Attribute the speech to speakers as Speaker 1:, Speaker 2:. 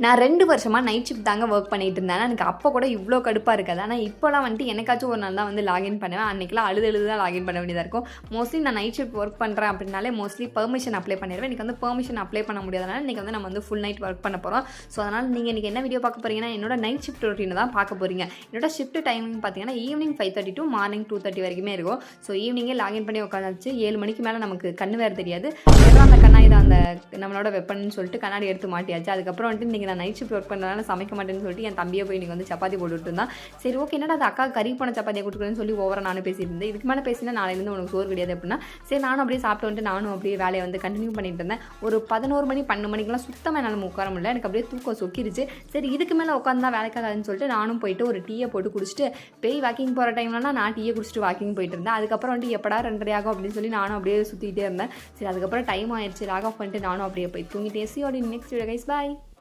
Speaker 1: நான் 2 வருஷமா night shift தாங்க ஒர்க் பண்ணிட்டு இருந்தேன். எனக்கு அப்போ கூட இவ்வளோ கடுப்பாக இருக்காது. ஆனால் இப்போலாம் வந்துட்டு என்னைக்காச்சும் ஒரு நாள் தான் வந்து லாகின் பண்ணுவேன். அன்றைக்கெலாம் அழுது தான் லாகின் பண்ண வேண்டியதாக இருக்கும். மோஸ்ட்லி நான் நைட் ஷிஃப்ட் ஒர்க் பண்ணுறேன் அப்படின்னாலே மோஸ்ட்லி பெர்மிஷன் அப்ளை பண்ணிடுவேன். இன்றைக்கி வந்து பெர்மிஷன் அப்ளை பண்ண முடியாதனால இன்றைக்கி வந்து நம்ம வந்து ஃபுல் நைட் ஒர்க் பண்ண போகிறோம். ஸோ அதனால் நீங்கள் இன்றைக்கி என்ன வீடியோ பார்க்க போகிறீங்கன்னா என்னோட நைட் ஷிஃப்ட் ரொட்டீனை தான் பார்க்க போகிறீங்க. என்னோட ஷிஃப்ட் டைமிங் பார்த்தீங்கன்னா ஈவினிங் 5:30 to மார்னிங் 2:30 வரைக்குமே இருக்கும். ஸோ ஈவினிங்கே லாகின் பண்ணி உட்காந்துச்சு 7 மணிக்கு மேலே நமக்கு கண்ணு வேறு தெரியாது. எவ்வளோ அந்த கண்ணா இதை அந்த நம்மளோட வெப்பன்னு சொல்லிட்டு கண்ணாடி எடுத்து மாட்டியாச்சு. அதுக்கப்புறம் வந்துட்டு இன்றைக்கி நான் நைட் ஷிஃப்ட் ஒர்க் பண்ணனால சமைக்க மாட்டேன்னு சொல்லிட்டு என் தம்பியை போய் இன்றைக்கி வந்து சப்பாத்தி போட்டுட்டு இருந்தான். சரி ஓகே என்னடா அது அக்கா கறி போன சப்பாத்தியை கொடுக்குறேன்னு சொல்லி ஓவராக நானும் பேசிட்டு இருந்தேன். இதுக்கு மேலே பேசினா நாளையிலேருந்து உனக்கு சோறு கிடையாது அப்படின்னா சரி நானும் அப்படியே சாப்பிட்டு வந்துட்டு நானும் அப்படியே வேலையை வந்து கண்டினியூ பண்ணிட்டு இருந்தேன். ஒரு 11 மணி 12 மணிக்கெலாம் சுத்தமாக என்னால் உட்கார முடியல. எனக்கு அப்படியே தூக்கம் சொக்கிருச்சு. சரி இதுக்கு மேலே உட்காந்து தான் வேலைக்காகாதுன்னு சொல்லிட்டு நானும் போயிட்டு ஒரு டீயை போட்டு குடிச்சிட்டு போய் வாக்கிங் போகிற டைம்லலாம் நான் டீயை குடிச்சிட்டு வாக்கிங் போயிட்டு இருந்தேன். அதுக்கப்புறம் வந்துட்டு எப்படா 2:30 ஆகும் அப்படின்னு சொல்லி நானும் அப்படியே சுற்றிக்கிட்டே இருந்தேன். சரி அதுக்கப்புறம் டைம் ஆயிடுச்சு லாக் ஆஃப் பண்ணிட்டு நானும் அப்படியே போய் தூங்கிட்டேன். See all in next video guys, by.